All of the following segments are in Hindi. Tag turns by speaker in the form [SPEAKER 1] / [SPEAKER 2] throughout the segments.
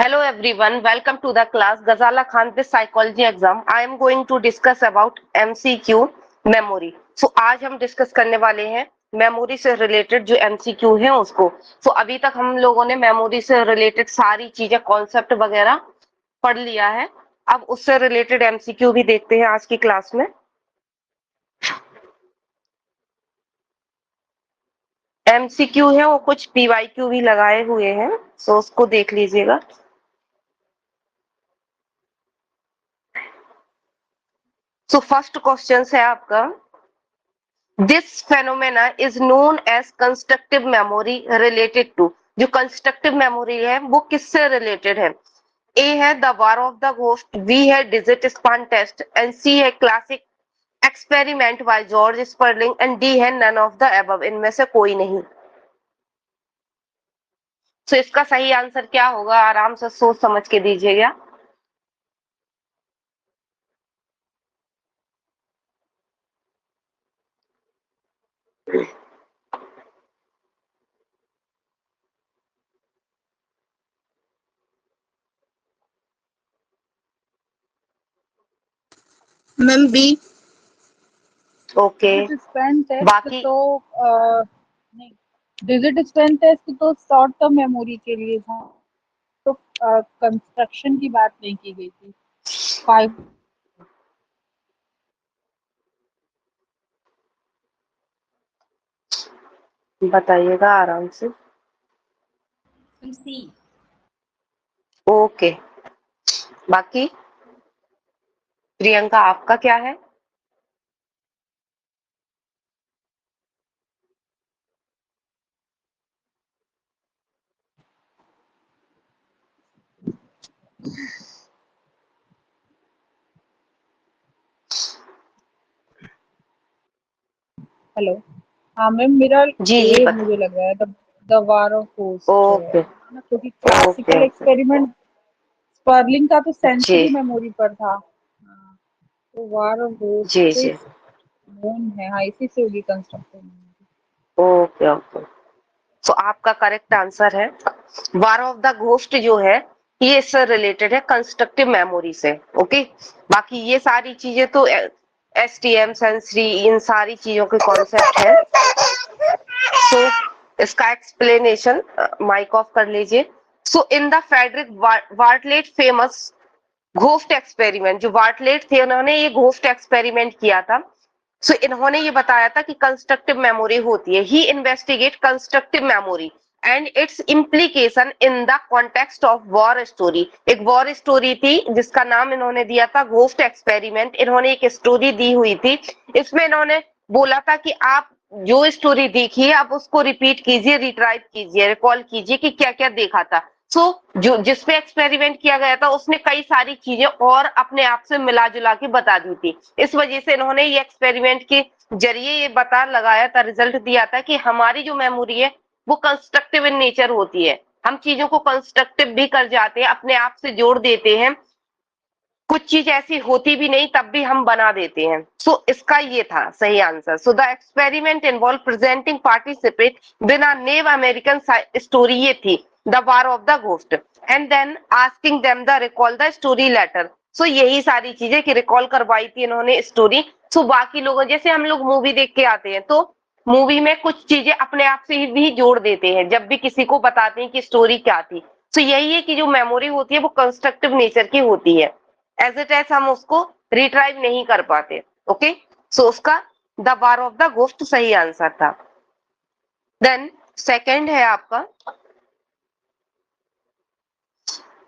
[SPEAKER 1] Hello everyone, welcome to the class Ghazala Khan this psychology exam. I am going to discuss about MCQ memory. So आज हम डिस्कस करने वाले हैं मेमोरी से रिलेटेड जो MCQ है उसको. So अभी तक हम लोगों ने मेमोरी से रिलेटेड सारी चीजें कॉन्सेप्ट वगैरह पढ़ लिया है. अब उससे रिलेटेड MCQ भी देखते हैं आज की क्लास में. MCQ है वो कुछ PYQ भी लगाए हुए हैं, so उसको देख लीजिएगा. So फर्स्ट क्वेश्चन है आपका, this phenomena is known as constructive memory related to. जो कंस्ट्रक्टिव मेमोरी है वो किससे रिलेटेड है? ए है the war of the ghost, B है digit span test, and C है classic experiment by George Sperling, and D है नन ऑफ द अबव. इनमें से कोई नहीं. तो इसका सही आंसर क्या होगा? आराम से सोच समझ के दीजिएगा.
[SPEAKER 2] Ma'am B.
[SPEAKER 1] Okay,
[SPEAKER 3] span test
[SPEAKER 1] बाकी
[SPEAKER 3] तो नहीं, डिजिट स्पेन टेस्ट तो शॉर्ट टर्म मेमोरी के लिए था, तो कंस्ट्रक्शन की बात नहीं की गई थी. 5
[SPEAKER 1] बताइएगा आराम से.
[SPEAKER 2] सी.
[SPEAKER 1] ओके, बाकी प्रियंका आपका क्या है?
[SPEAKER 3] हेलो. हाँ मैम, मेरा
[SPEAKER 1] जी जी
[SPEAKER 3] ए
[SPEAKER 1] बता.
[SPEAKER 3] मुझे लग रहा है, द वार ऑफ होस्ट जो है
[SPEAKER 1] ओके
[SPEAKER 3] ना, क्योंकि
[SPEAKER 1] okay
[SPEAKER 3] classical
[SPEAKER 1] okay
[SPEAKER 3] experiment Sperling का तो
[SPEAKER 1] जी
[SPEAKER 3] सेंसरी मेमोरी पर था. हाँ, तो वार ऑफ होस्ट
[SPEAKER 1] जी
[SPEAKER 3] से
[SPEAKER 1] जी.
[SPEAKER 3] नोन है. हाँ, इसी से होगी कंस्ट्रक्टिव मेमोरी.
[SPEAKER 1] Okay okay. तो आपका करेक्ट आंसर है वार ऑफ द घोस्ट जो है ये इससे रिलेटेड है कंस्ट्रक्टिव मेमोरी से. ओके, बाकी ये सारी चीजें तो STM सेंसरी इन सारी चीजों के कॉन्सेप्ट है. सो इसका एक्सप्लेनेशन माइक ऑफ कर लीजिए. So in the Frederick Bartlett famous ghost experiment, जो वार्टलेट थे उन्होंने ये घोस्ट एक्सपेरिमेंट किया था. सो इन्होंने ये बताया था कि कंस्ट्रक्टिव मेमोरी होती है. He investigate constructive memory and its implication in the context of war story. एक वॉर स्टोरी थी जिसका नाम इन्होंने दिया था घोस्ट एक्सपेरिमेंट. इन्होंने एक स्टोरी दी हुई थी. इसमें इन्होंने बोला था कि आप जो स्टोरी देखी है आप उसको रिपीट कीजिए, रिट्राइव कीजिए, रिकॉल कीजिए कि क्या क्या देखा था. सो जो जिसपे एक्सपेरिमेंट किया गया था उसने कई सारी चीजें और अपने आप से मिला जुला के बता दी थी. इस वजह से इन्होंने ये एक्सपेरिमेंट के जरिए ये बता लगाया था, रिजल्ट दिया था कि हमारी जो मेमोरी है वो कंस्ट्रक्टिव इन नेचर होती है. हम चीजों को कंस्ट्रक्टिव भी कर जाते हैं, अपने आप से जोड़ देते हैं. कुछ चीज ऐसी होती भी नहीं तब भी हम बना देते हैं. सो इसका ये था सही answer. So the experiment involve presenting participate बिना नेव अमेरिकन स्टोरी ये थी the war of the ghost, and then asking them the recall the story later. So यही सारी चीजें कि रिकॉल करवाई थी इन्होंने स्टोरी. सो बाकी लोगों जैसे हम लोग मूवी देख के आते हैं तो मूवी में कुछ चीजें अपने आप से ही भी जोड़ देते हैं जब भी किसी को बताते हैं कि स्टोरी क्या थी. सो यही है कि जो मेमोरी होती है वो कंस्ट्रक्टिव नेचर की होती है. एज इट एज हम उसको रिट्राइव नहीं कर पाते. ओके, सो उसका the war of the ghost सही आंसर था. देन सेकंड है आपका,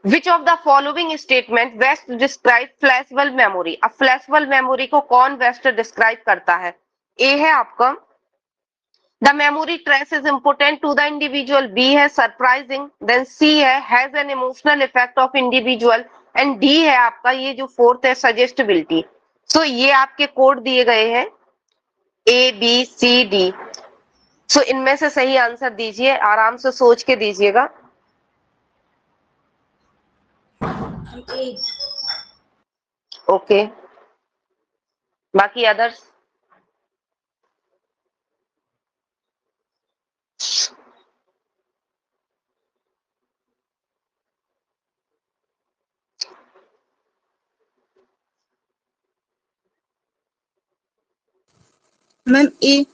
[SPEAKER 1] which of the following statement best describe flashbulb memory. अब फ्लैशबल्ब मेमोरी को कौन बेस्ट डिस्क्राइब करता है? ए है आपका the memory trace is important to the individual, B है सरप्राइजिंग, देन सी है has an emotional effect of individual, and D है आपका ये जो फोर्थ है सजेस्टेबिलिटी. सो ये आपके कोड दिए गए हैं ABCD. सो इनमें से सही आंसर दीजिए, आराम से सोच के दीजिएगा. ओके, बाकी अदर्स.
[SPEAKER 2] Ma'am A.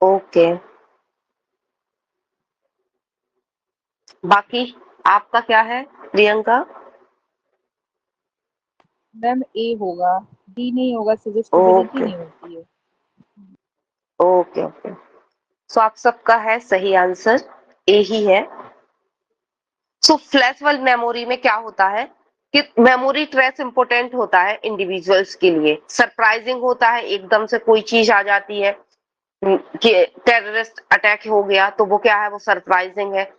[SPEAKER 1] ओके, बाकी आपका क्या है प्रियंका?
[SPEAKER 3] मैम ए होगा, डी नहीं होगा, सजेस्टिबिलिटी
[SPEAKER 1] ओके
[SPEAKER 3] नहीं होती है।
[SPEAKER 1] ओके ओके, सो आप सबका है सही आंसर ए ही है। सो फ्लैशबल्ब मेमोरी में क्या होता है कि मेमोरी ट्रेस इंपॉर्टेंट होता है इंडिविजुअल्स के लिए। सरप्राइजिंग होता है, एकदम से कोई चीज आ जाती है कि टेररिस्ट अटैक हो गया, तो वो क्या है, वो सरप्राइजिंग है।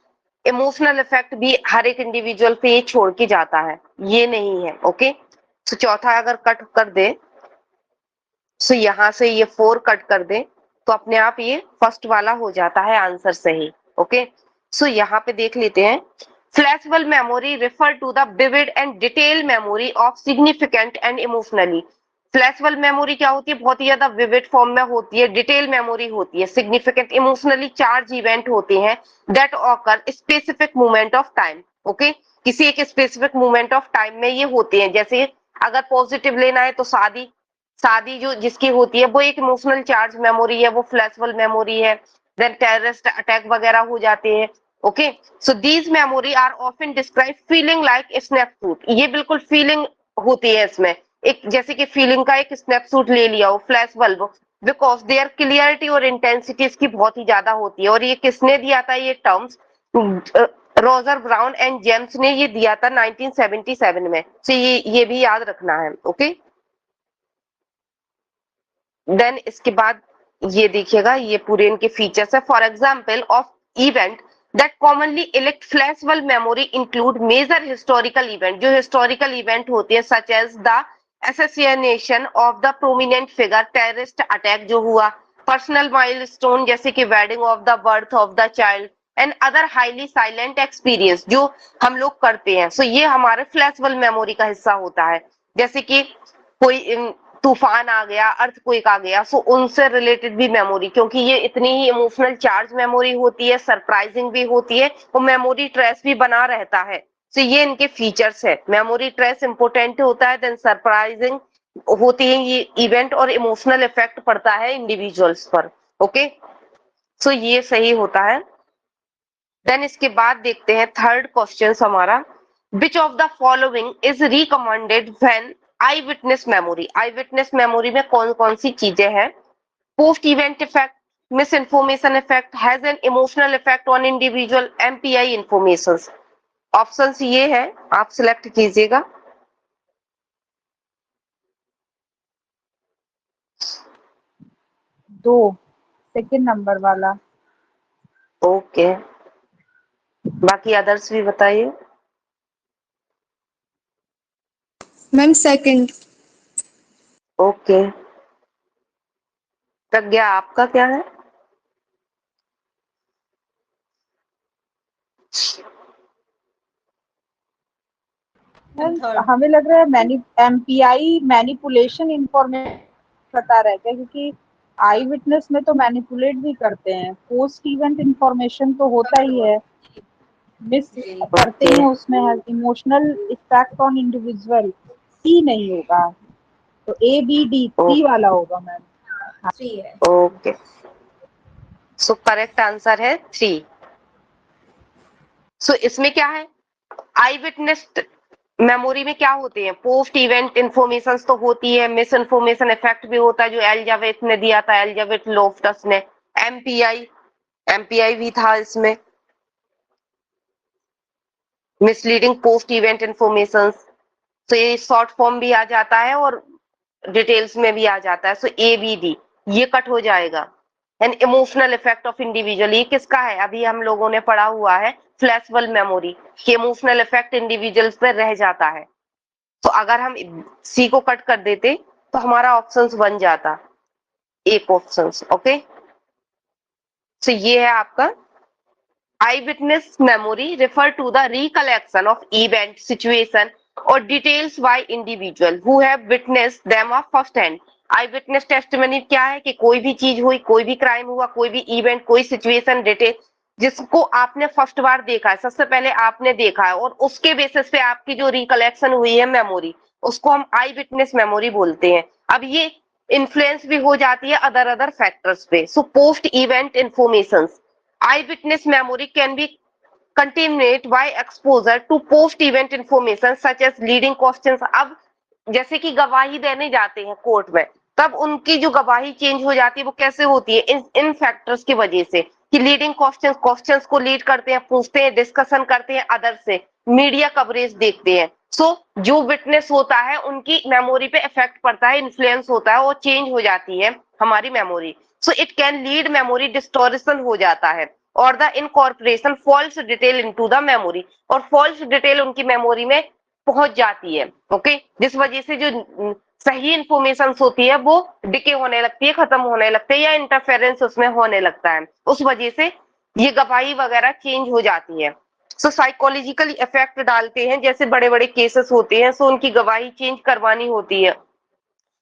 [SPEAKER 1] इमोशनल इफेक्ट भी हर एक इंडिविजुअल पे ये छोड़ के जाता है, ये नहीं है। ओके, तो चौथा अगर कट कर दे, सो यहां से ये 4 कट कर दे, तो अपने आप ये फर्स्ट वाला हो जाता है आंसर सही। ओके, सो यहाँ पे देख लेते हैं। Flashbulb memory refer to the vivid and detail memory of significant and emotionally. Flashbulb memory क्या होती है, बहुत ही ज्यादा विविड फॉर्म में होती है, डिटेल मेमोरी होती है, सिग्निफिकेंट इमोशनली चार्ज इवेंट होते हैं that occur specific moment of time. Okay, किसी एक स्पेसिफिक मोमेंट ऑफ टाइम में ये होते हैं। जैसे अगर पॉजिटिव लेना है तो शादी, शादी जो जिसकी होती है वो एक इमोशनल चार्ज मेमोरी है, वो फ्लैशबल्ब मेमोरी है। देन टेररिस्ट अटैक वगैरह हो जाते हैं। Okay, so these memory are often describe feeling like snapshot. ये बिल्कुल फीलिंग होती है इसमें, एक जैसे कि फीलिंग का एक स्नैपशॉट ले लिया हो फ्लैशबल्ब, बिकॉज देयर क्लियरिटी और इंटेंसिटी इसकी बहुत ही ज्यादा होती है। और ये किसने दिया था ये terms? Roger brown and James ने ये दिया था 1977 में। तो ये भी याद रखना है। ओके, देन इसके बाद ये देखिएगा, ये पूरे इनके फीचर्स है। For example of event that commonly elect flashbulb memory include major historical event, जो हिस्टोरिकल इवेंट होती है, such as the assassination of the prominent figure, terrorist attack जो हुआ, पर्सनल माइलस्टोन जैसे कि wedding of the birth of the child and other highly silent experience जो हम लोग करते हैं। सो ये हमारे फ्लैशबल्ब मेमोरी का हिस्सा होता है। जैसे कि कोई तूफान आ गया, अर्थक्वेक आ गया, सो उनसे रिलेटेड भी मेमोरी, क्योंकि ये इतनी ही इमोशनल चार्ज मेमोरी होती है, सरप्राइजिंग भी होती है, और मेमोरी ट्रेस भी बना रहता है। तो ये इनके फीचर्स है। मेमोरी ट्रेस इंपोर्टेंट होता है, देन सरप्राइजिंग होती है ये इवेंट, और इमोशनल इफेक्ट पड़ता है इंडिविजुअल्स पर। ओके, सो ये सही होता है। देन इसके बाद देखते हैं थर्ड क्वेश्चन हमारा, विच of the following is recommended when I witness memory. I witness memory में कौन कौन सी चीजें हैं? Post event effect, miss information effect, has an emotional effect on individual, MPI information. Options ये है, आप सिलेक्ट कीजिएगा।
[SPEAKER 3] दो, सेकंड नंबर वाला।
[SPEAKER 1] ओके, बाकी अदर्स भी बताइए।
[SPEAKER 2] Ma'am second.
[SPEAKER 1] ओके, प्रज्ञा आपका क्या है?
[SPEAKER 2] थर्ड।
[SPEAKER 3] हमें लग रहा है एमपीआई मैनिपुलेशन इंफॉर्मेशन बता रहे थे, क्योंकि आई विटनेस में तो मैनिपुलेट भी करते हैं, पोस्ट इवेंट इंफॉर्मेशन तो होता ही है, मिस करते
[SPEAKER 1] ओके
[SPEAKER 3] हैं उसमें, है इमोशनल इफेक्ट ऑन इंडिविजुअल। सी नहीं होगा, तो ए बी डी सी वाला होगा मैम।
[SPEAKER 2] थ्री है।
[SPEAKER 1] ओके, सो करेक्ट आंसर है 3। सो इसमें क्या है, आई विटनेस मेमोरी में क्या होते हैं, पोस्ट इवेंट इंफॉर्मेशन तो होती है, मिस इन्फॉर्मेशन इफेक्ट भी होता है जो एलिजाबेथ ने दिया था, एलिजाबेथ लोफ्टस ने। एमपीआई, एमपीआई भी था इसमें, मिसलीडिंग पोस्ट इवेंट इंफॉर्मेशन। तो ये शॉर्ट फॉर्म भी आ जाता है और डिटेल्स में भी आ जाता है। सो ए बी डी ये कट हो जाएगा। And emotional effect of individual, ये किसका है, अभी हम लोगों ने पढ़ा हुआ है फ्लैशबल्ब मेमोरी कि इमोशनल इफेक्ट इंडिविजुअल्स पे रह जाता है। तो अगर हम सी को कट कर देते तो हमारा ऑप्शंस बन जाता एक ऑप्शंस। ओके, तो ये है आपका eye witness memory refer to the recollection of event situation और details by individual who have witnessed them of first hand. Eye witness testimony क्या है कि कोई भी चीज हुई, कोई भी क्राइम हुआ, कोई भी इवेंट, कोई सिचुएशन, डिटेल जिसको आपने फर्स्ट बार देखा है, सबसे पहले आपने देखा है, और उसके बेसिस पे आपकी जो रिकलेक्शन हुई है मेमोरी, उसको हम आई विटनेस मेमोरी बोलते हैं। अब ये इन्फ्लुएंस भी हो जाती है अदर फैक्टर्स पे। So post event information, eye witness memory can be contaminate by exposure to post event information such as leading questions. अब जैसे कि गवाही देने जाते हैं कोर्ट में, तब उनकी जो गवाही चेंज हो जाती है वो कैसे होती है, इन फैक्टर्स की वजह से कि लीडिंग क्वेश्चंस को लीड करते हैं, पूछते हैं, डिस्कशन करते हैं अदर से, मीडिया कवरेज देखते हैं। सो जो विटनेस होता है उनकी मेमोरी पे इफेक्ट पड़ता है, इन्फ्लुएंस होता है, वो चेंज हो जाती है हमारी memory. So it can lead memory distortion हो जाता है और the incorporation false detail into the memory, और फॉल्स डिटेल उनकी मेमोरी में पहुंच जाती है। ओके, जिस वजह से जो सही इंफॉर्मेशन होती है वो डिके होने लगती है, खत्म होने लगती है, या इंटरफेरेंस उसमें होने लगता है, उस वजह से ये गवाही वगैरह चेंज हो जाती है। सो साइकोलॉजिकल इफेक्ट डालते हैं, जैसे बड़े बड़े केसेस होते हैं, सो उनकी गवाही चेंज करवानी होती है,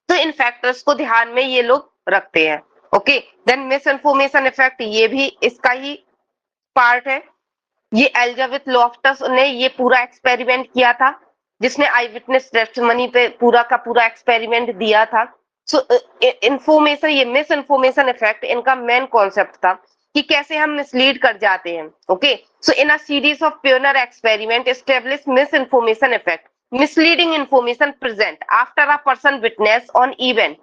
[SPEAKER 1] तो इन फैक्टर्स को ध्यान में ये लोग रखते हैं। Okay, then misinformation effect, ये भी इसका ही पार्ट है। ये एलिजाबेथ लॉफ्टस ने ये पूरा एक्सपेरिमेंट किया था, जिसने आई विटनेस टेस्टिमनी पे पूरा का पूरा एक्सपेरिमेंट दिया था। सो इंफॉर्मेशन, ये मिस इन्फॉर्मेशन इफेक्ट, इनका मेन कॉन्सेप्ट था कि कैसे हम मिसलीड कर जाते हैं। Okay, so in a series of pioneer experiment establish misinformation effect, misleading information present after a person witness on event.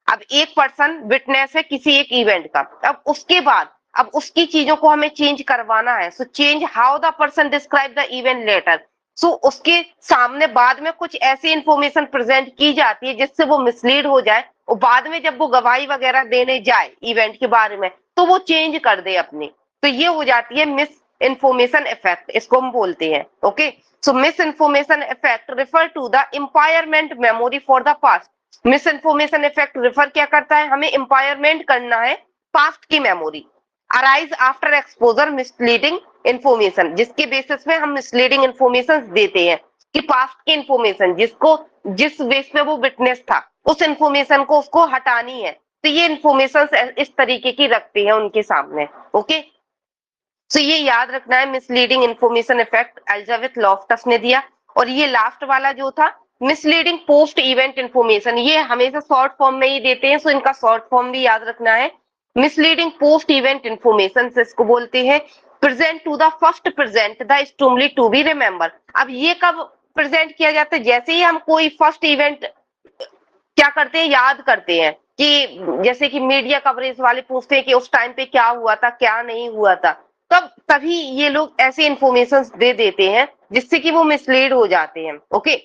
[SPEAKER 1] अब एक पर्सन विटनेस है किसी एक इवेंट का, अब उसके बाद अब उसकी चीजों को हमें चेंज करवाना है। So change how the person describe the event later. So उसके सामने बाद में कुछ ऐसी इंफॉर्मेशन प्रेजेंट की जाती है जिससे वो मिसलीड हो जाए, और बाद में जब वो गवाही वगैरह देने जाए इवेंट के बारे में तो वो चेंज कर दे अपनी। तो ये हो जाती है मिस इंफॉर्मेशन इफेक्ट, इसको हम बोलते हैं। Okay, so misinformation effect refer to the impairment memory for the past. Misinformation effect refer क्या करता है, हमें एम्पायरमेंट करना है पास्ट की मेमोरी। Arise after exposure misleading information, जिसके बेसिस में हम मिसलीडिंग इंफॉर्मेशन देते हैं कि पास्ट की इंफॉर्मेशन जिसको जिस बेस पे वो विटनेस था उस इंफॉर्मेशन को उसको हटानी है, तो ये इंफॉर्मेशन इस तरीके की रखते हैं उनके सामने। ओके, तो ये याद रखना है, misleading information effect Elizabeth Loftus ने दिया। और ये लास्ट वाला जो था मिसलीडिंग पोस्ट इवेंट इंफॉर्मेशन, ये हमेशा शॉर्ट फॉर्म में ही देते हैं, सो इनका शॉर्ट फॉर्म भी याद रखना है। मिसलीडिंग पोस्ट इवेंट इंफॉर्मेशन इसको बोलते हैं present to the first present the stimuli to be remember. अब ये कब प्रेजेंट किया जाता है, जैसे ही हम कोई फर्स्ट इवेंट क्या करते हैं, याद करते हैं, कि जैसे कि मीडिया कवरेज वाले पूछते हैं कि उस टाइम पे क्या हुआ था क्या नहीं हुआ था, तब तभी ये लोग ऐसी इंफॉर्मेशन दे देते हैं जिससे कि वो मिसलीड हो जाते हैं। ओके,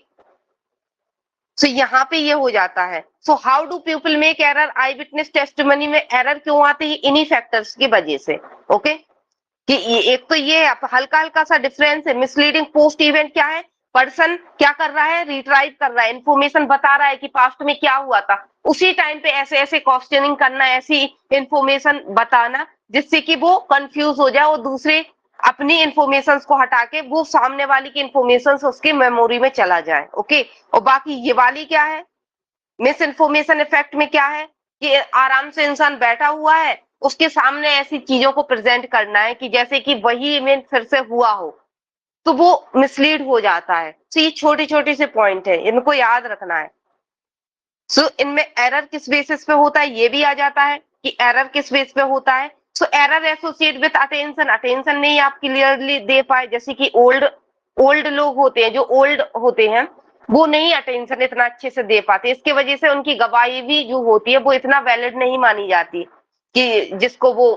[SPEAKER 1] सो यहाँ पे ये हो जाता है। So how do people make error, I witness testimony में एरर क्यों आते हैं, इन्हीं फैक्टर्स की वजह से। ओके, कि एक तो ये हल्का हल्का सा डिफरेंस है। मिसलीडिंग पोस्ट इवेंट क्या है, पर्सन क्या कर रहा है, रिट्राइव कर रहा है, इंफॉर्मेशन बता रहा है कि पास्ट में क्या हुआ था, उसी टाइम पे ऐसे ऐसे क्वेश्चनिंग करना, ऐसी इंफॉर्मेशन बताना जिससे कि वो कंफ्यूज हो जाए और दूसरे अपनी इंफॉर्मेशन को हटा के वो सामने वाली की इंफॉर्मेशन उसके मेमोरी में चला जाए। ओके, और बाकी ये वाली क्या है, मिस इन्फॉर्मेशन इफेक्ट में क्या है कि आराम से इंसान बैठा हुआ है, उसके सामने ऐसी चीजों को प्रेजेंट करना है कि जैसे कि वही इवेंट फिर से हुआ हो, तो वो मिसलीड हो जाता है। तो ये छोटे छोटे से पॉइंट है, इनको याद रखना है। सो इनमें एरर किस बेसिस पे होता है ये भी आ जाता है कि एरर किस बेस पे होता है। So error associate with attention, attention नहीं आप क्लियरली दे पाए, जैसे कि ओल्ड ओल्ड लोग होते हैं, जो ओल्ड होते हैं वो नहीं अटेंशन इतना अच्छे से दे पाते, इसकी वजह से उनकी गवाही भी जो होती है वो इतना वैलिड नहीं मानी जाती, कि जिसको वो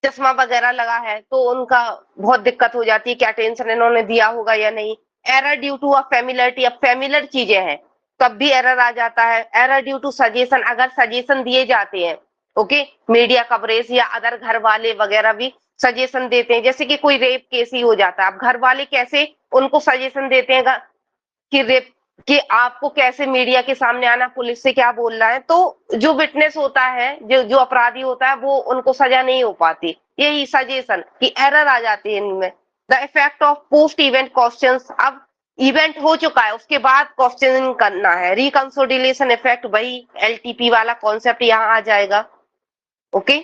[SPEAKER 1] चश्मा वगैरह लगा है तो उनका बहुत दिक्कत हो जाती है कि अटेंशन इन्होंने दिया होगा या नहीं। Error due to a familiarity, अब फेमिलियर चीजें हैं तब भी एरर आ जाता है। एरर ड्यू टू सजेशन, अगर सजेशन दिए जाते हैं, ओके, मीडिया कवरेज या अदर घर वाले वगैरह भी सजेशन देते हैं, जैसे कि कोई रेप केस ही हो जाता है, अब घर वाले कैसे उनको सजेशन देते हैं कि रेप, कि आपको कैसे मीडिया के सामने आना, पुलिस से क्या बोलना है, तो जो विटनेस होता है, जो जो अपराधी होता है, वो उनको सजा नहीं हो पाती, यही सजेशन की एरर आ जाती है इनमें। The effect of post event questions, अब इवेंट हो चुका है उसके बाद क्वेश्चनिंग करना है, रिकंसोलिडेशन इफेक्ट, वही एलटीपी वाला कॉन्सेप्ट यहाँ आ जाएगा। ओके,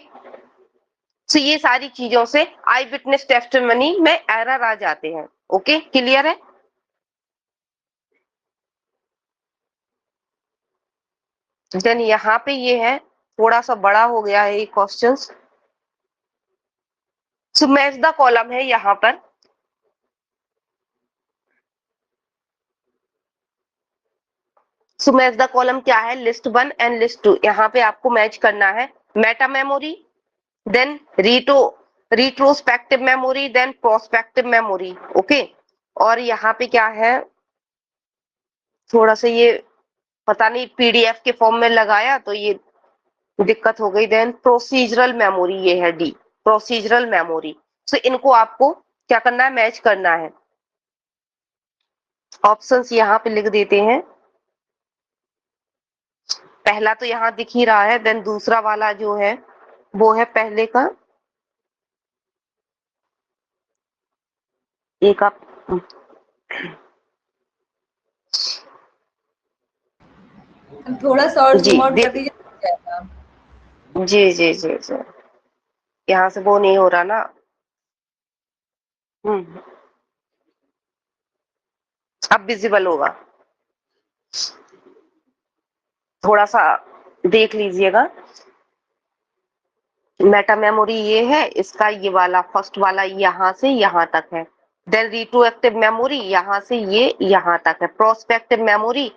[SPEAKER 1] तो ये सारी चीजों से आई विटनेस टेस्टिमनी में एरर आ जाते हैं। ओके, क्लियर है। देन यहाँ पे ये है, थोड़ा सा बड़ा हो गया है ये question. So match the column है यहाँ पर। सो मैच द कॉलम क्या है, लिस्ट 1 एंड लिस्ट 2। यहाँ पे आपको मैच करना है meta memory, then retrospective memory, then prospective memory. Okay, और यहाँ पे क्या है, थोड़ा सा ये पता नहीं पीडीएफ के फॉर्म में लगाया तो ये दिक्कत हो गई। देन प्रोसीजरल मेमोरी, ये है डी, प्रोसीजरल मेमोरी। सो इनको आपको क्या करना है, मैच करना है। ऑप्शंस यहाँ पे लिख देते हैं। पहला तो यहाँ दिख ही रहा है, देन दूसरा वाला जो है वो है पहले का। एक आप
[SPEAKER 2] थोड़ा सा और
[SPEAKER 1] जी
[SPEAKER 2] जूम आउट
[SPEAKER 1] दे,
[SPEAKER 2] कर दीजिए तो हो जाएगा।
[SPEAKER 1] जी जी जी जी, यहाँ से वो नहीं हो रहा ना। अब विजिबल होगा, थोड़ा सा देख लीजिएगा। मेटा मेमोरी ये है, इसका ये वाला फर्स्ट वाला यहाँ से यहाँ तक है। देन रिट्रोएक्टिव मेमोरी यहाँ से ये यहाँ तक है। प्रोस्पेक्टिव मेमोरी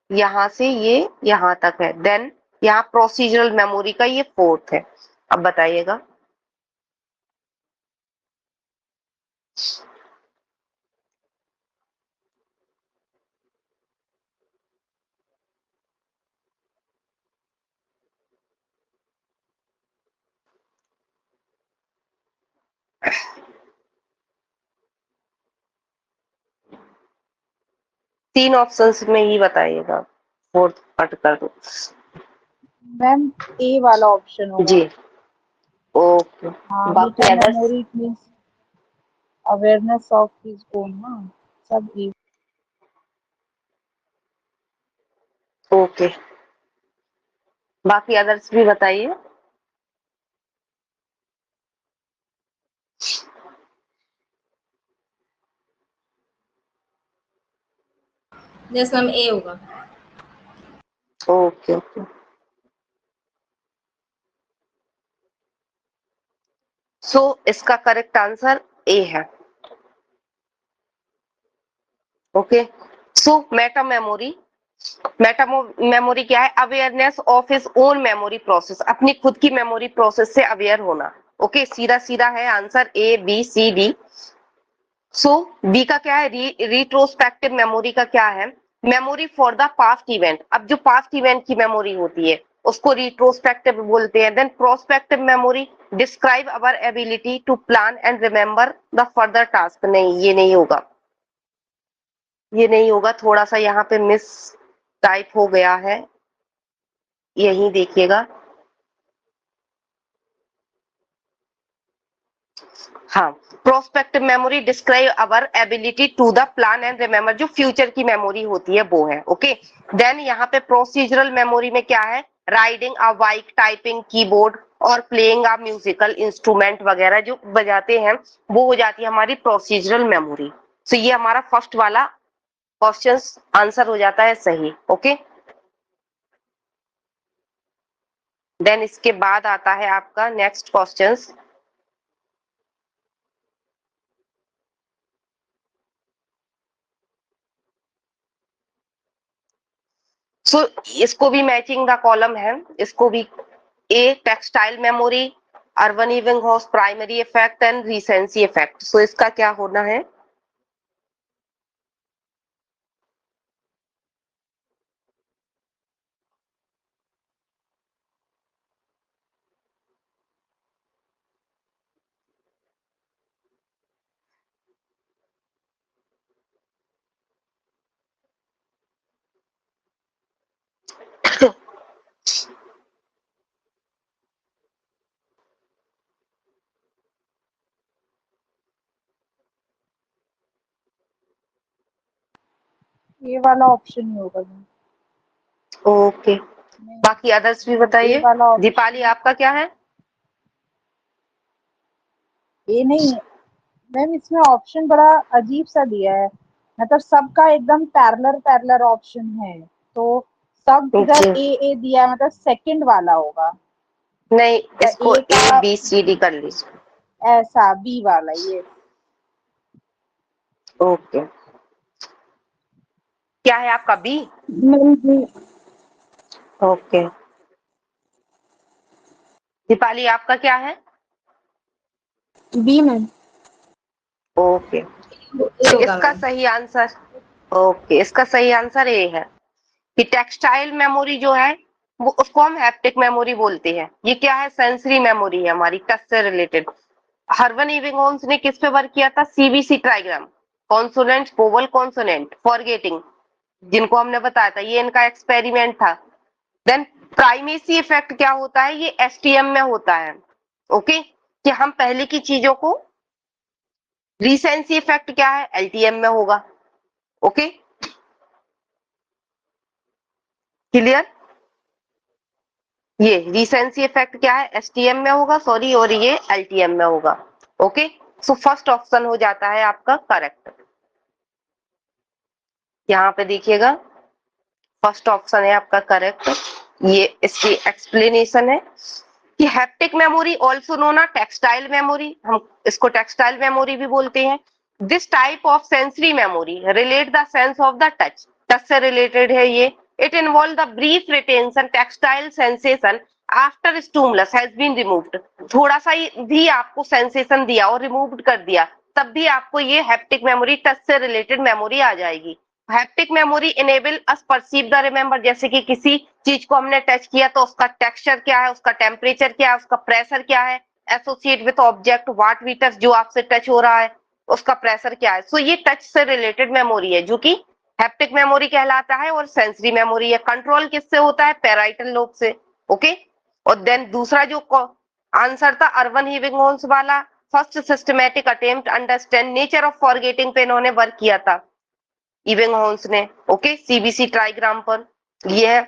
[SPEAKER 1] यहाँ से ये यहाँ तक है। देन यहाँ प्रोसीजरल मेमोरी का ये फोर्थ है। अब बताइएगा। तीन ऑप्शंस में ही बताइएगा, फोर्थ कट कर दो।
[SPEAKER 3] मैम ए वाला ऑप्शन होगा।
[SPEAKER 1] जी ओके,
[SPEAKER 3] हाँ,
[SPEAKER 1] बाकी
[SPEAKER 3] Meta
[SPEAKER 1] others.
[SPEAKER 3] Memory means awareness of his own ना, सब ए।
[SPEAKER 1] ओके, बाकी अदर्स भी बताइए।
[SPEAKER 2] यस मैम, ए होगा।
[SPEAKER 1] ओके ओके, सो इसका करेक्ट आंसर ए है। Okay, so meta memory, meta memory क्या है, awareness of his own memory process, अपनी खुद की मेमोरी प्रोसेस से अवेयर होना। ओके, सीधा सीधा है answer, A B C D. So B का क्या है, रिट्रोस्पेक्टिव मेमोरी का क्या है, memory for the past event. अब जो पास्ट इवेंट की मेमोरी होती है उसको रिट्रोस्पेक्टिव बोलते हैं। Then prospective memory describe our ability to plan and remember the further task. नहीं, ये नहीं होगा, ये नहीं होगा, थोड़ा सा यहाँ पे मिस टाइप हो गया है, यही देखिएगा। हाँ, prospective memory describe our ability to the plan and remember, जो फ्यूचर की मेमोरी होती है वो है। ओके, देन यहाँ पे प्रोसीजरल मेमोरी में क्या है, riding a bike, typing keyboard और प्लेइंग अ म्यूजिकल इंस्ट्रूमेंट वगैरह जो बजाते हैं वो हो जाती है हमारी प्रोसीजरल मेमोरी। तो ये हमारा फर्स्ट वाला क्वेश्चन आंसर हो जाता है सही। ओके, देन इसके बाद आता है आपका नेक्स्ट क्वेश्चन। सो इसको भी मैचिंग द कॉलम है, इसको भी ए टेक्सटाइल मेमोरी, अर्बन इविंगहॉर्स primary effect and recency effect. So इसका क्या होना है,
[SPEAKER 3] ए वाला ऑप्शन ही होगा मैम।
[SPEAKER 1] ओके,
[SPEAKER 3] नहीं,
[SPEAKER 1] बाकी अदर्स भी
[SPEAKER 3] ए
[SPEAKER 1] बताइए।
[SPEAKER 3] वाला
[SPEAKER 1] दीपाली
[SPEAKER 3] ऑप्शन,
[SPEAKER 1] आपका क्या है।
[SPEAKER 3] ए नहीं मैम, इसमें ऑप्शन बड़ा अजीब सा दिया है, मतलब सबका एकदम पैरेलल पैरेलल ऑप्शन है, तो सब इधर
[SPEAKER 1] जी
[SPEAKER 3] ए दिया है, मतलब सेकंड वाला होगा।
[SPEAKER 1] नहीं, इसको
[SPEAKER 3] ए
[SPEAKER 1] ए
[SPEAKER 3] का
[SPEAKER 1] बी सी डी कर लीजिए।
[SPEAKER 3] ऐसा, बी वाला ये।
[SPEAKER 1] ओके, क्या है आपका बी?
[SPEAKER 3] नहीं,
[SPEAKER 1] ओके, दीपाली आपका क्या है?
[SPEAKER 3] बी में।
[SPEAKER 1] ओके,
[SPEAKER 2] ए
[SPEAKER 1] तो
[SPEAKER 2] होगा
[SPEAKER 1] इसका
[SPEAKER 2] मैम।
[SPEAKER 1] सही आंसर, ओके, इसका सही आंसर ए है कि टेक्सटाइल मेमोरी जो है वो उसको हम हैप्टिक मेमोरी बोलते हैं। ये क्या है? सेंसरी मेमोरी है हमारी, टच से रिलेटेड। हर्वन इबिंगहोस ने किस पे वर्क किया था? CBC trigram, consonant, vowel, consonant, forgetting, जिनको हमने बताया था, ये इनका एक्सपेरिमेंट था। देन प्राइमेसी इफेक्ट क्या होता है? ये एसटीएम में होता है। ओके, कि हम पहले की चीजों को, रिसेंसी इफेक्ट क्या है? एलटीएम में होगा। Okay, clear? ये रिसेंसी इफेक्ट क्या है? एसटीएम में होगा, सॉरी, और ये एलटीएम में होगा। ओके, सो फर्स्ट ऑप्शन हो जाता है आपका करेक्ट। यहाँ पे देखिएगा, फर्स्ट ऑप्शन है आपका करेक्ट। ये इसकी एक्सप्लेनेशन है कि haptic memory also known textile memory, हम इसको टेक्सटाइल मेमोरी भी बोलते हैं। This type of sensory memory relate the sense of the touch, touch से रिलेटेड है ये। It involve the brief retention textile sensation after stimulus has been removed. थोड़ा सा भी आपको सेंसेशन दिया और रिमूव्ड कर दिया, तब भी आपको ये हैप्टिक मेमोरी, टच से रिलेटेड मेमोरी आ जाएगी। Haptic memory enable us perceive the remember, जैसे कि किसी चीज को हमने टच किया तो उसका टेक्सचर क्या है, उसका टेम्परेचर क्या है, उसका प्रेशर क्या है, associate with object watt meter, जो आपसे टच हो रहा है उसका प्रेशर क्या है। सो ये टच से रिलेटेड मेमोरी है जो कि हैप्टिक मेमोरी कहलाता है, और सेंसरी मेमोरी है। कंट्रोल किससे होता है? पैराइटल लोब से। ओके, और देन दूसरा जो आंसर था अर्वन हिबिंगहोस वाला, first systematic attempt understand nature of forgetting पे इन्होंने वर्क किया था इबिंगहोस ने। ओके, सीबीसी ट्राइग्राम पर। ये है,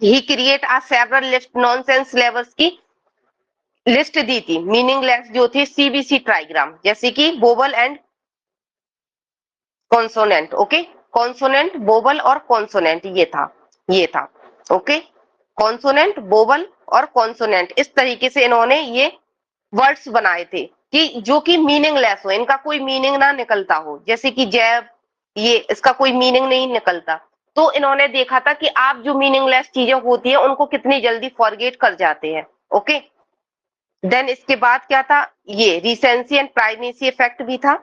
[SPEAKER 1] he create a several list nonsense levels की लिस्ट दी थी, मीनिंगलेस जो थी सीबीसी ट्राइग्राम, जैसे कि vowel and consonant. Okay, consonant, vowel और कॉन्सोनेंट, ये था। ओके, कॉन्सोनेंट, वोवल और कॉन्सोनेंट, इस तरीके से इन्होंने ये वर्ड्स बनाए थे कि जो कि मीनिंगलेस हो, इनका कोई मीनिंग ना निकलता हो, जैसे कि जैब, ये इसका कोई मीनिंग नहीं निकलता। तो इन्होंने देखा था कि आप जो मीनिंगलेस चीजें होती है उनको कितनी जल्दी फॉरगेट कर जाते हैं। ओके, देन इसके बाद क्या था? ये रिसेंसी एंड प्राइमेसी इफेक्ट भी था।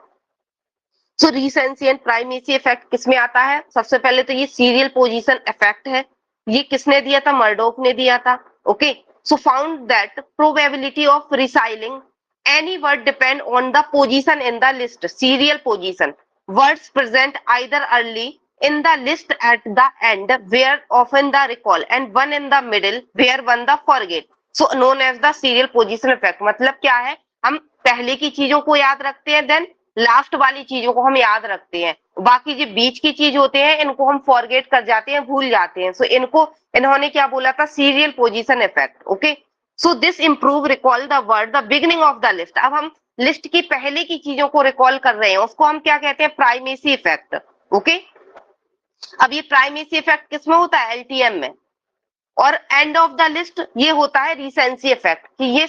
[SPEAKER 1] सो रिसेंसी एंड प्राइमेसी इफेक्ट किसमें आता है? सबसे पहले तो ये सीरियल पोजीशन इफेक्ट है। ये किसने दिया था? मर्डोक ने दिया था। Okay, so found that probability of recalling any word depend on the position in the list, serial position. Words present either early in the list at the end where often the recall, and one in the middle where one the forget, so known as the serial position effect. मतलब क्या है? हम पहले की चीजों को याद रखते हैं, देन लास्ट वाली चीजों को हम याद रखते हैं, बाकी जो बीच की चीज होते हैं इनको हम फॉरगेट कर जाते हैं, भूल जाते हैं। सो इनको इन्होंने क्या बोला था? Serial position effect. Okay, so this improve recall the word the beginning of the list. अब हम लिस्ट की पहले की चीजों को रिकॉल कर रहे हैं, उसको हम क्या कहते हैं? Primacy effect. ओके, अब ये प्राइमेसी इफेक्ट किसमें होता है? एलटीएम में। और एंड ऑफ द लिस्ट ये होता है रिसेंसी इफेक्ट, कि ये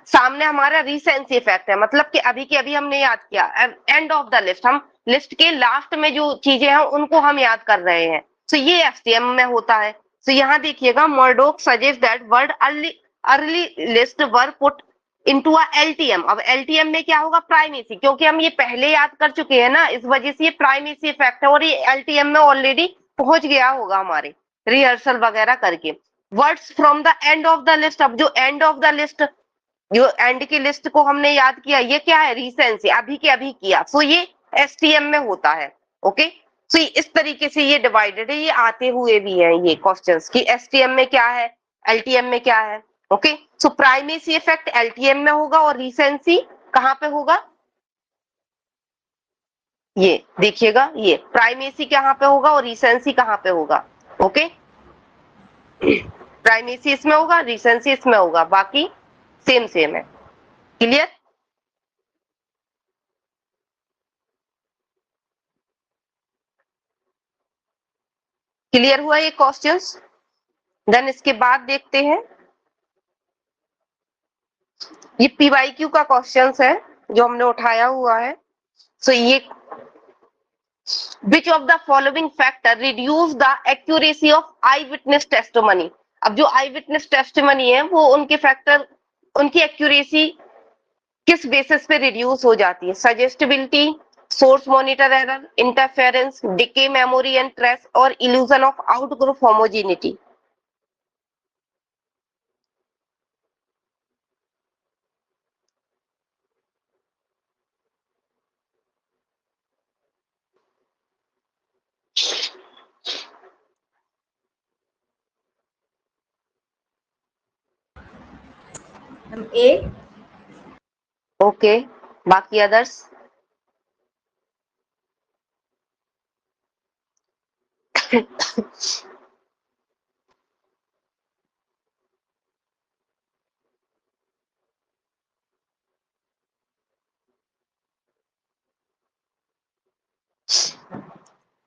[SPEAKER 1] सामने हमारा रिसेंसी इफेक्ट है, मतलब कि अभी के अभी हमने याद किया। एंड ऑफ द लिस्ट, हम लिस्ट के लास्ट में जो चीजें हैं उनको हम याद कर रहे हैं। सो ये एफटीएम में होता है। सो यहाँ देखिएगा, Murdoch suggest that word early early list were put into a LTM. अब एलटीएम में क्या होगा? प्राइमेसी, क्योंकि हम ये पहले याद कर चुके हैं ना, इस वजह से ये प्राइमेसी इफेक्ट है, और ये एलटीएम में ऑलरेडी पहुंच गया होगा हमारे रिहर्सल वगैरह करके। Words from the end of the list, अब जो एंड ऑफ द लिस्ट, जो एंड की लिस्ट को हमने याद किया, ये क्या है? रिसेंसी, अभी के अभी किया। सो ये एसटीएम में होता है। ओके, सो इस तरीके से ये डिवाइडेड है, ये आते हुए भी है ये क्वेश्चंस कि एसटीएम में क्या है, एलटीएम में क्या है। ओके, सो प्राइमेसी इफेक्ट एलटीएम में होगा, और रिसेंसी कहां पे होगा? ये देखिएगा, ये प्राइमेसी कहां पे होगा और रिसेंसी कहां पे होगा? ओके, प्राइमेसी इसमें होगा, रिसेंसी इसमें होगा, बाकी सेम सेम है। क्लियर? क्लियर हुआ ये क्वेश्चंस? देन इसके बाद देखते हैं ये पीवाईक्यू का क्वेश्चंस है जो हमने उठाया हुआ है। सो ये विच of the following factor reduce the accuracy of I witness testimony. अब जो आई विटनेस टेस्टिमनी है वो उनके फैक्टर, उनकी एक्यूरेसी किस बेसिस पे रिड्यूस हो जाती है? Suggestibility, source monitor error, interference, decay memory and trace और illusion of out group homogeneity.
[SPEAKER 2] Ma'am A.
[SPEAKER 1] Okay, बाकी अदर्स?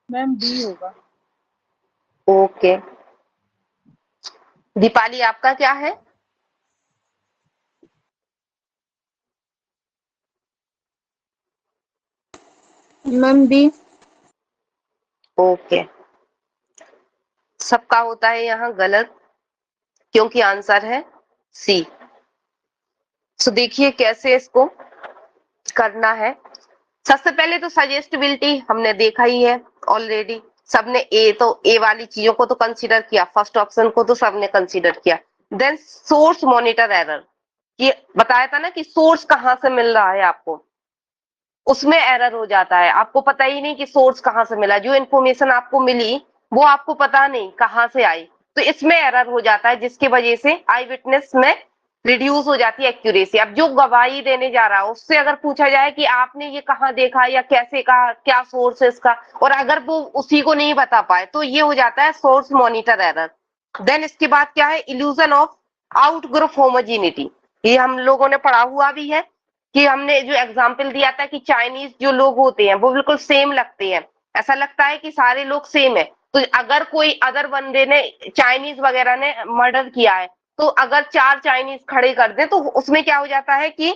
[SPEAKER 3] मैम बी होगा।
[SPEAKER 1] ओके, दीपाली आपका क्या है?
[SPEAKER 2] Ma'am B.
[SPEAKER 1] ओके, सबका होता है यहाँ गलत क्योंकि आंसर है सी। सो देखिए कैसे इसको करना है। सबसे पहले तो सजेस्टिबिलिटी हमने देखा ही है ऑलरेडी, सबने ए वाली चीजों को तो कंसीडर किया, फर्स्ट ऑप्शन को तो सबने कंसीडर किया। देन सोर्स मॉनिटर एरर, ये बताया था ना कि सोर्स कहाँ से मिल रहा है आपको, उसमें एरर हो जाता है। आपको पता ही नहीं कि सोर्स कहाँ से मिला, जो इन्फॉर्मेशन आपको मिली वो आपको पता नहीं कहाँ से आई, तो इसमें एरर हो जाता है जिसकी वजह से आई विटनेस में रिड्यूस हो जाती है एक्यूरेसी। अब जो गवाही देने जा रहा है उससे अगर पूछा जाए कि आपने ये कहाँ देखा या कैसे कहा, क्या सोर्स है इसका, और अगर वो उसी को नहीं बता पाए तो ये हो जाता है सोर्स मॉनिटर एरर। देन इसके बाद क्या है? Illusion of out group homogeneity, ये हम लोगों ने पढ़ा हुआ भी है कि हमने जो एग्जाम्पल दिया था कि चाइनीज जो लोग होते हैं वो बिल्कुल सेम लगते हैं, ऐसा लगता है कि सारे लोग सेम है। तो अगर कोई अदर बंदे ने, चाइनीज वगैरह ने मर्डर किया है, तो अगर 4 चाइनीज खड़े कर दे तो उसमें क्या हो जाता है कि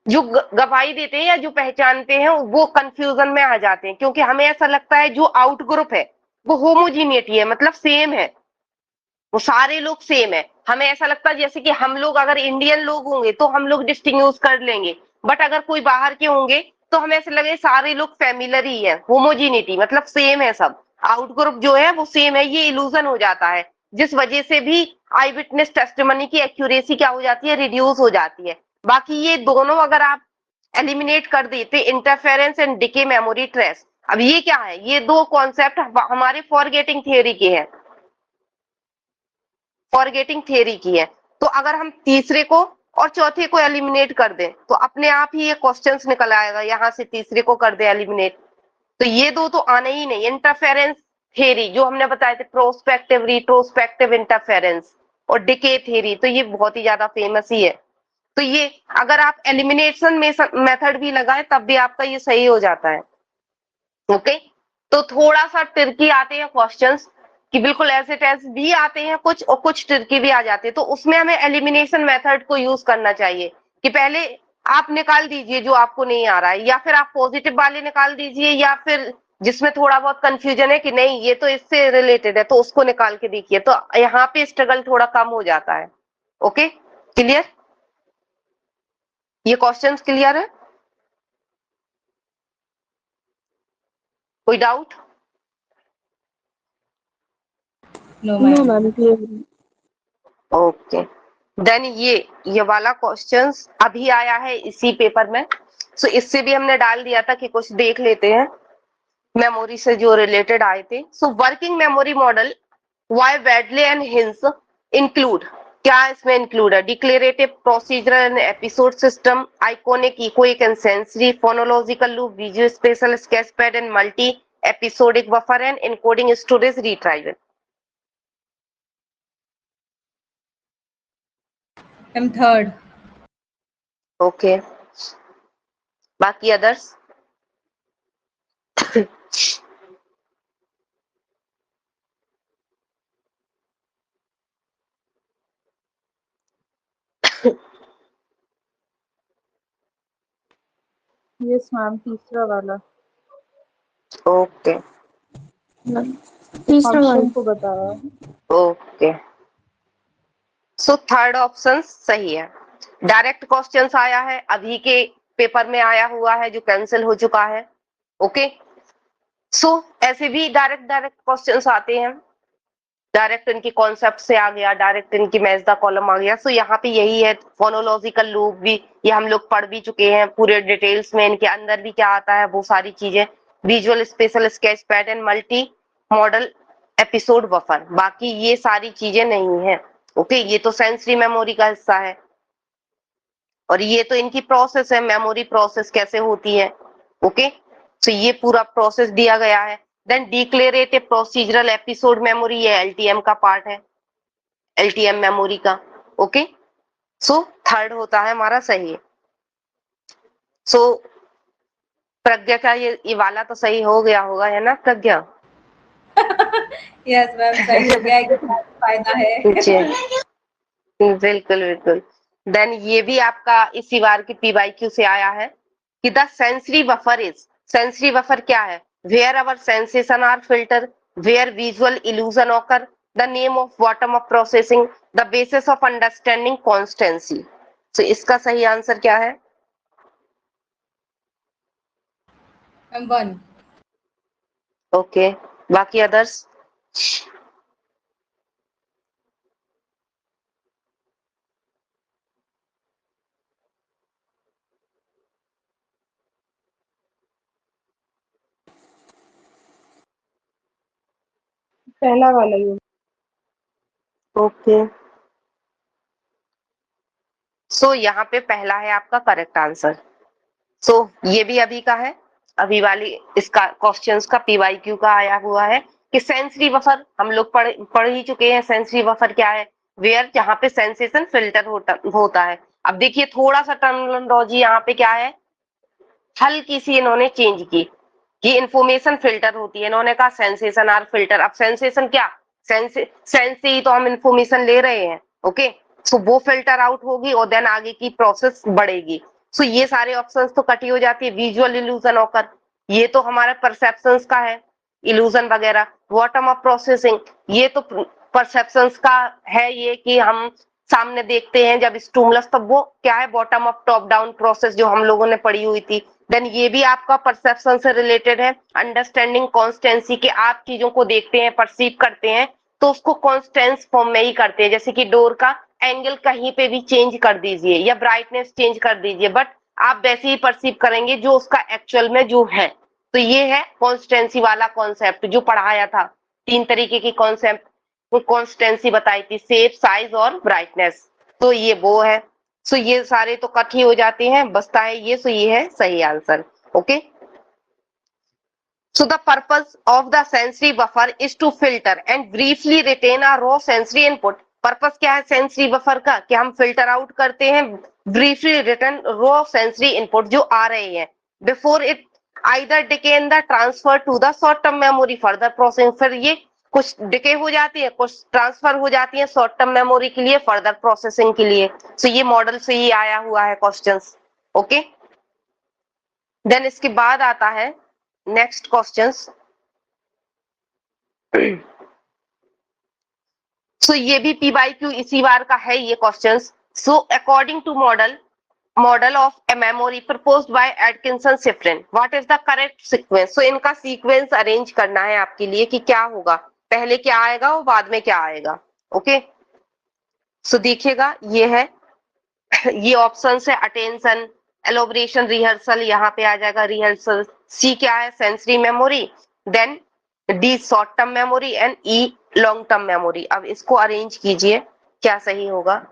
[SPEAKER 1] जो गवाही देते हैं या जो पहचानते हैं वो कंफ्यूजन में आ जाते हैं, क्योंकि हमें ऐसा लगता है जो आउट ग्रुप है वो होमोजीनियटी है, मतलब सेम है, वो सारे लोग सेम है। हमें ऐसा लगता है जैसे कि हम लोग अगर इंडियन लोग होंगे तो हम लोग डिस्टिंग्विश कर लेंगे, बट अगर कोई बाहर के होंगे तो हमें ऐसा लगे सारे लोग फैमिलर ही है, होमोजिनिटी मतलब सेम है सब, आउट ग्रुप जो है वो सेम है, ये इल्यूजन हो जाता है जिस वजह से भी आई विटनेस टेस्टिमनी की एक्यूरेसी क्या हो जाती है? रिड्यूस हो जाती है। बाकी ये दोनों अगर आप एलिमिनेट कर देते, interference and decay memory trace, अब ये क्या है? ये दो कॉन्सेप्ट हमारे फॉरगेटिंग थियोरी के हैं, फॉरगेटिंग थियरी की है। तो अगर हम तीसरे को और चौथे को एलिमिनेट कर दें तो अपने आप ही ये क्वेश्चंस निकल आएगा, यहां से तीसरे को कर दे एलिमिनेट, तो ये दो तो आने ही नहीं। इंटरफेरेंस थियरी जो हमने बताए थे, प्रोस्पेक्टिव रिट्रोस्पेक्टिव इंटरफेरेंस और डिके थियरी, तो ये बहुत ही ज्यादा फेमस ही है। तो ये अगर आप एलिमिनेशन में मेथड भी लगाए तब भी आपका ये सही हो जाता है। ओके, तो थोड़ा सा ट्रिकी आते हैं क्वेश्चंस कि बिल्कुल ऐसे टेस्ट भी आते हैं कुछ और कुछ ट्रिकी भी आ जाते हैं, तो उसमें हमें एलिमिनेशन मेथड को यूज करना चाहिए कि पहले आप निकाल दीजिए जो आपको नहीं आ रहा है, या फिर आप पॉजिटिव वाले निकाल दीजिए, या फिर जिसमें थोड़ा बहुत कंफ्यूजन है कि नहीं ये तो इससे रिलेटेड है तो उसको निकाल के देखिए, तो यहाँ पे स्ट्रगल थोड़ा कम हो जाता है। Okay, clear? ये क्वेश्चंस क्लियर है? कोई doubt?
[SPEAKER 2] No
[SPEAKER 4] no
[SPEAKER 2] ma'am.
[SPEAKER 4] Ma'am clear.
[SPEAKER 1] Okay, then ये वाला क्वेश्चंस अभी आया है इसी पेपर में, सो इससे भी हमने डाल दिया था कि कुछ देख लेते हैं मेमोरी से जो रिलेटेड आए थे। So working memory model why Baddeley and Hitch include, क्या इसमें इंक्लूड है? Declarative, procedural and episode system, iconic, echoic and sensory, phonological loop, visual spatial sketch pad and multi episodic buffer and encoding storage retrieval.
[SPEAKER 2] Ma'am third.
[SPEAKER 1] Okay, बाकी अदर्स?
[SPEAKER 3] यस मैम, तीसरा वाला
[SPEAKER 1] ओके
[SPEAKER 2] तीसरा वाला
[SPEAKER 3] फंक्शन को बताया।
[SPEAKER 1] ओके। सो थर्ड ऑप्शन सही है। डायरेक्ट क्वेश्चंस आया है, अभी के पेपर में आया हुआ है जो कैंसिल हो चुका है। ओके सो ऐसे भी डायरेक्ट डायरेक्ट क्वेश्चंस आते हैं, डायरेक्ट इनकी कॉन्सेप्ट से आ गया, डायरेक्ट इनकी मैच द कॉलम आ गया। सो यहाँ पे यही है, फोनोलॉजिकल लूप भी ये हम लोग पढ़ भी चुके हैं पूरे डिटेल्स में, इनके अंदर भी क्या आता है वो सारी चीजें। Visual spatial sketch pattern multi modal episode buffer, बाकी ये सारी चीजें नहीं है। ओके ये तो सेंसरी मेमोरी का हिस्सा है, और ये तो इनकी प्रोसेस है, मेमोरी प्रोसेस कैसे होती है। ओके तो ये पूरा प्रोसेस दिया गया है। Then declarative procedural episode memory, ये एलटीएम का पार्ट है, एलटीएम मेमोरी का। ओके सो थर्ड होता है हमारा सही। सो प्रज्ञा का ये वाला तो सही हो गया होगा, है ना प्रज्ञा?
[SPEAKER 2] यस मैम, सही हो गया, एग्जाम फायदा है।
[SPEAKER 1] जी बिल्कुल बिल्कुल। देन ये भी आपका इसी बार की पीवाईक्यू से आया है कि the sensory buffer is, sensory buffer क्या है? Where our sensation are filter, where visual illusion occur, the name of bottom up processing, the basis of understanding constancy. तो इसका सही आंसर क्या है?
[SPEAKER 2] मैम 1।
[SPEAKER 1] ओके बाकी अदर्स?
[SPEAKER 3] पहला वाला ही होगा।
[SPEAKER 1] ओके सो यहाँ पे पहला है आपका करेक्ट आंसर। सो ये भी अभी का है, अभी वाली इसका क्वेश्चंस का पीवाईक्यू का आया हुआ है कि सेंसरी बफर हम लोग पढ़ ही चुके हैं। सेंसरी बफर क्या है? वेयर जहाँ पे सेंसेशन फिल्टर होता है। अब देखिए थोड़ा सा टर्मिनोलॉजी यहाँ पे क्या है, हल्की सी इन्होंने चेंज की, ये इंफॉर्मेशन फिल्टर होती है, इन्होंने कहा सेंसेशन आर फिल्टर। अब सेंसेशन क्या, सेंस से ही तो हम इंफॉर्मेशन ले रहे हैं। ओके सो वो फिल्टर आउट होगी और देन आगे की प्रोसेस बढ़ेगी। सो ये सारे ऑप्शंस तो कटी हो जाती है। विजुअल इल्यूजन ऑकर, ये तो हमारा परसेप्शंस का है, इल्यूजन वगैरह। बॉटम अप प्रोसेसिंग, ये तो परसेप्शंस का है, ये कि हम सामने देखते हैं जब स्टिमुलस, तब वो क्या है, bottom up top down process जो हम लोगों ने पढ़ी हुई थी। देन ये भी आपका परसेप्शन से रिलेटेड है। अंडरस्टैंडिंग कॉन्स्टेंसी, के आप चीजों को देखते हैं, परसीव करते हैं तो उसको कॉन्स्टेंस फॉर्म में ही करते हैं। जैसे कि डोर का एंगल कहीं पे भी चेंज कर दीजिए या ब्राइटनेस चेंज कर दीजिए, बट आप वैसे ही परसीव करेंगे जो उसका एक्चुअल में जो है। तो ये है कॉन्स्टेंसी वाला कॉन्सेप्ट जो पढ़ाया था। 3 तरीके की कॉन्सेप्ट कॉन्स्टेंसी बताई थी, शेप, साइज और ब्राइटनेस। तो ये वो है। सो ये सारे तो कट ही हो जाते हैं, बचता है ये। सो ये है सही answer. Okay so the purpose of the sensory buffer is to filter and briefly retain a raw sensory input। Purpose क्या है सेंसरी बफर का? कि हम फिल्टर आउट करते हैं, briefly return raw sensory input जो आ रहे हैं, before it either decay in the transfer to the short term memory further processing. फिर ये कुछ डिके हो जाती है, कुछ ट्रांसफर हो जाती है शॉर्ट टर्म मेमोरी के लिए, फर्दर प्रोसेसिंग के लिए। सो ये मॉडल से ही आया हुआ है क्वेश्चंस। ओके देन इसके बाद आता है नेक्स्ट क्वेश्चंस। सो ये भी पी बाई क्यू इसी बार का है ये questions. So according to model of a memory proposed by Atkinson Shiffrin, what is the correct sequence? So इनका सीक्वेंस अरेंज करना है आपके लिए कि क्या होगा, पहले क्या आएगा और बाद में क्या आएगा। ओके सो देखिएगा ये है ये ऑप्शन है अटेंशन, एलोबरेशन, रिहर्सल, यहाँ पे आ जाएगा रिहर्सल। सी क्या है, sensory memory. Then D short term memory and E long term memory. अब इसको अरेंज कीजिए क्या सही होगा।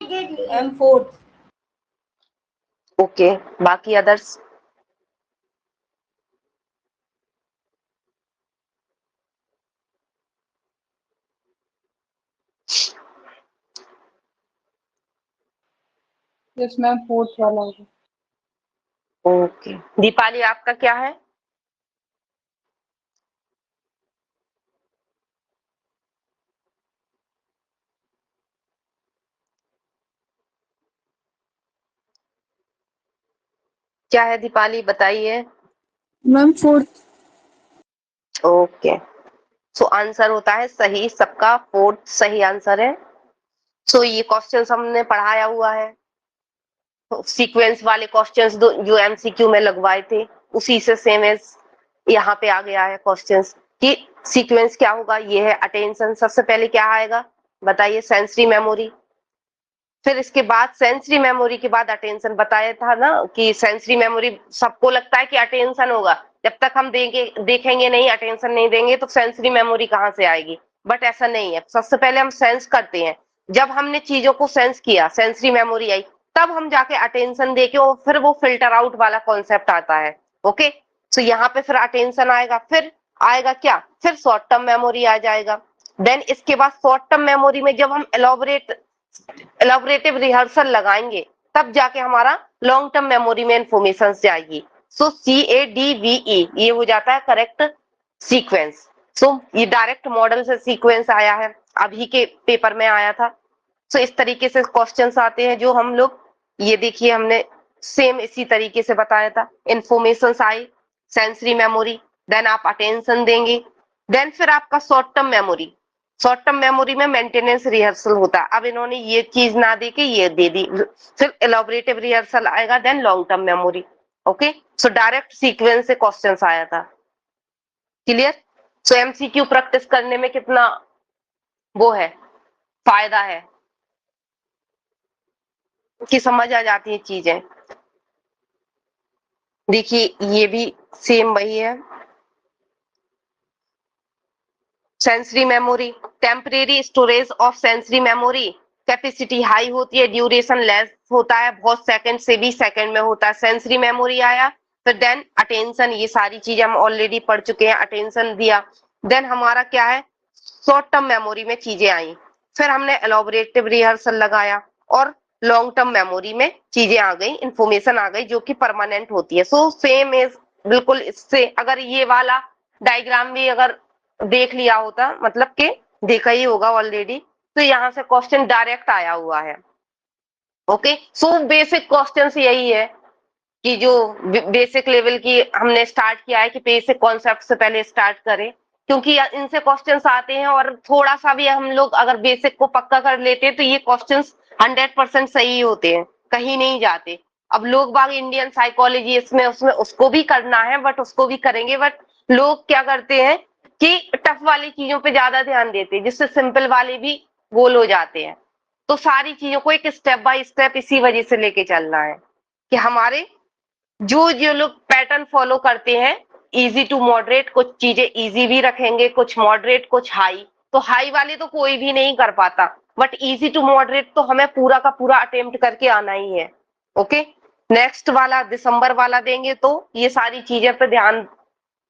[SPEAKER 2] Ma'am 4th।
[SPEAKER 1] ओके बाकी अदर्स?
[SPEAKER 3] यस मैम, फोर्थ वाला होगा।
[SPEAKER 1] ओके दीपाली आपका क्या है? क्या है दीपाली, बताइए।
[SPEAKER 4] Ma'am fourth.
[SPEAKER 1] Okay, so answer होता है सही, सबका फोर्थ सही आंसर है। सो ये क्वेश्चंस हमने पढ़ाया हुआ है, सीक्वेंस वाले क्वेश्चंस जो एमसीक्यू में लगवाए थे उसी से सेम एज यहाँ पे आ गया है क्वेश्चंस कि सीक्वेंस क्या होगा। ये है अटेंशन, सबसे पहले क्या आएगा बताइए, सेंसरी मेमोरी। फिर इसके बाद सेंसरी मेमोरी के बाद अटेंशन, बताया था ना कि सेंसरी मेमोरी सबको लगता है कि अटेंशन होगा, जब तक हम देखेंगे नहीं, अटेंशन नहीं देंगे तो सेंसरी मेमोरी कहाँ से आएगी। बट ऐसा नहीं है, सबसे पहले हम सेंस करते हैं, जब हमने चीजों को सेंस किया सेंसरी मेमोरी आई, तब हम जाके अटेंशन देके और फिर वो फिल्टर आउट वाला कॉन्सेप्ट आता है। ओके, तो यहाँ पे फिर अटेंशन आएगा, फिर आएगा क्या, फिर शॉर्ट टर्म मेमोरी आ जाएगा। देन इसके बाद शॉर्ट टर्म मेमोरी में जब हम एलॉबरेटिव रिहर्सल लगाएंगे तब जाके हमारा लॉन्ग टर्म मेमोरी में इंफॉर्मेशन जाएगी। सो CADVE ये हो जाता है करेक्ट सीक्वेंस। सो ये डायरेक्ट मॉडल से सीक्वेंस आया है, अभी के पेपर में आया था। सो इस तरीके से क्वेश्चंस आते हैं जो हम लोग, ये देखिए हमने सेम इसी तरीके से बताया था। इंफॉर्मेशन आई सेंसरी मेमोरी, देन आप अटेंशन देंगे, देन फिर आपका short term memory. Short term memory में मेंटेनेंस रिहर्सल होता है, अब इन्होंने ये चीज ना दे के ये दे दी, फिर एलॉबरेटिव रिहर्सल आएगा, then long term memory. Okay, so direct sequence से क्वेश्चंस आया था। क्लियर? सो एमसीक्यू प्रैक्टिस करने में कितना वो है, फायदा है कि समझ आ जाती है चीजें। देखिए ये भी सेम वही है, sensory memory, temporary storage of sensory memory, capacity high होती है, ड्यूरेशन लेस होता है, बहुत सेकंड से भी सेकंड में होता है। सेंसरी मेमोरी आया, फिर देन अटेंशन, ये सारी चीजें हम ऑलरेडी पढ़ चुके हैं, अटेंशन दिया। देन हमारा क्या है, शॉर्ट टर्म मेमोरी में चीजें आई, फिर हमने एलॉबरेटिव रिहर्सल लगाया और लॉन्ग टर्म मेमोरी में चीजें आ गई, इंफॉर्मेशन आ गई जो कि परमानेंट होती है। सो सेम इज बिल्कुल इससे, अगर ये वाला डायग्राम भी अगर देख लिया होता, मतलब कि देखा ही होगा ऑलरेडी, तो यहाँ से क्वेश्चन डायरेक्ट आया हुआ है। ओके, सो बेसिक क्वेश्चंस यही है कि जो बेसिक लेवल की हमने स्टार्ट किया है कि बेसिक कॉन्सेप्ट से पहले स्टार्ट करें, क्योंकि इनसे क्वेश्चंस आते हैं और थोड़ा सा भी हम लोग अगर बेसिक को पक्का कर लेते हैं तो ये क्वेश्चंस 100% सही होते हैं, कहीं नहीं जाते। अब लोग बाग इंडियन साइकोलॉजी इसमें उसमें उसको भी करना है, बट उसको भी करेंगे, बट लोग क्या करते हैं कि टफ वाली चीजों पे ज्यादा ध्यान देते हैं, जिससे सिंपल वाले भी गोल हो जाते हैं। तो सारी चीजों को एक स्टेप बाय स्टेप इसी वजह से लेके चलना है कि हमारे जो जो लोग पैटर्न फॉलो करते हैं, इजी टू मॉडरेट, कुछ चीजें इजी भी रखेंगे, कुछ मॉडरेट, कुछ हाई। तो हाई वाले तो कोई भी नहीं कर पाता, बट इजी टू मॉडरेट तो हमें पूरा का पूरा अटेम्प्ट करके आना ही है। ओके, नेक्स्ट वाला दिसंबर वाला देंगे तो ये सारी चीजें पे ध्यान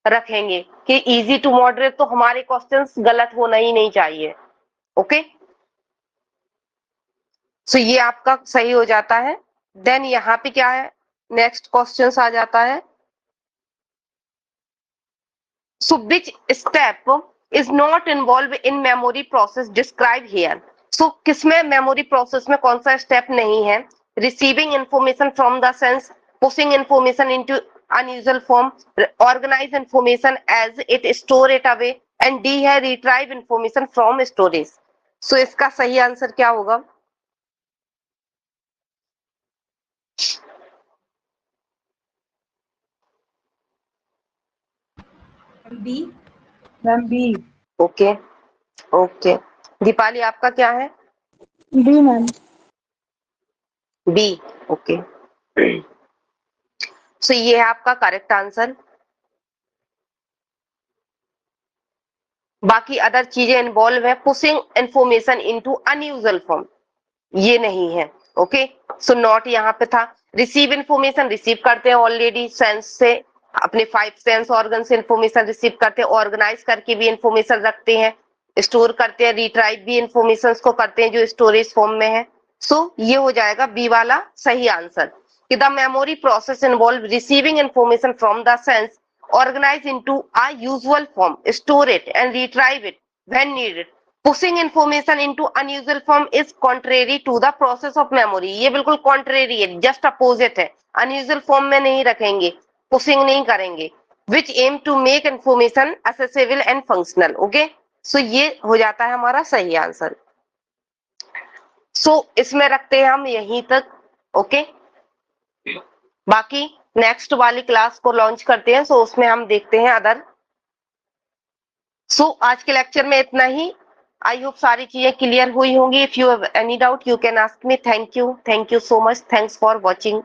[SPEAKER 1] रखेंगे कि इजी टू मॉडरेट तो हमारे क्वेश्चंस गलत होना ही नहीं चाहिए। ओके, सो ये आपका सही हो जाता है। देन यहाँ पे क्या है, नेक्स्ट क्वेश्चन आ जाता है, so which step is not involve in memory process describe here. So किसमें मेमोरी प्रोसेस में कौन सा स्टेप नहीं है, receiving information from the sense, pushing information into unusual form, organize information as it store it away, and D है retrieve information from storage. So इसका सही आंसर क्या होगा?
[SPEAKER 2] B.
[SPEAKER 3] Ma'am B.
[SPEAKER 1] Okay okay, Deepali आपका क्या है?
[SPEAKER 4] B ma'am.
[SPEAKER 1] B. Okay, so ये है आपका करेक्ट आंसर। बाकी अदर चीजें इन्वॉल्व है, pushing information into unusual form, ये नहीं है। ओके, सो नॉट यहाँ पे था। रिसीव इंफॉर्मेशन, रिसीव करते हैं ऑलरेडी सेंस से, अपने 5 सेंस ऑर्गन से इंफॉर्मेशन रिसीव करते हैं, ऑर्गेनाइज करके भी इंफॉर्मेशन रखते हैं, स्टोर करते हैं, रिट्राइव भी इंफॉर्मेशन को करते हैं जो स्टोरेज फॉर्म में है। सो ये हो जाएगा बी वाला सही आंसर कि the memory process involve receiving information from the sense, organize into a usual form, store it and retrieve it when needed, pushing information into unusual form is contrary to the process of memory, ये बिल्कुल कॉन्ट्रेरी है, जस्ट अपोजिट है, अनयूजुअल फॉर्म में नहीं रखेंगे, पुशिंग नहीं करेंगे, which aim to make information accessible and functional. Okay, so ये हो जाता है हमारा सही आंसर। सो इसमें रखते हैं हम यहीं तक। ओके, बाकी नेक्स्ट वाली क्लास को लॉन्च करते हैं, सो उसमें हम देखते हैं अदर। सो आज के लेक्चर में इतना ही। आई होप सारी चीजें क्लियर हुई होंगी। If you have any doubt you can ask me. Thank you so much, thanks for watching.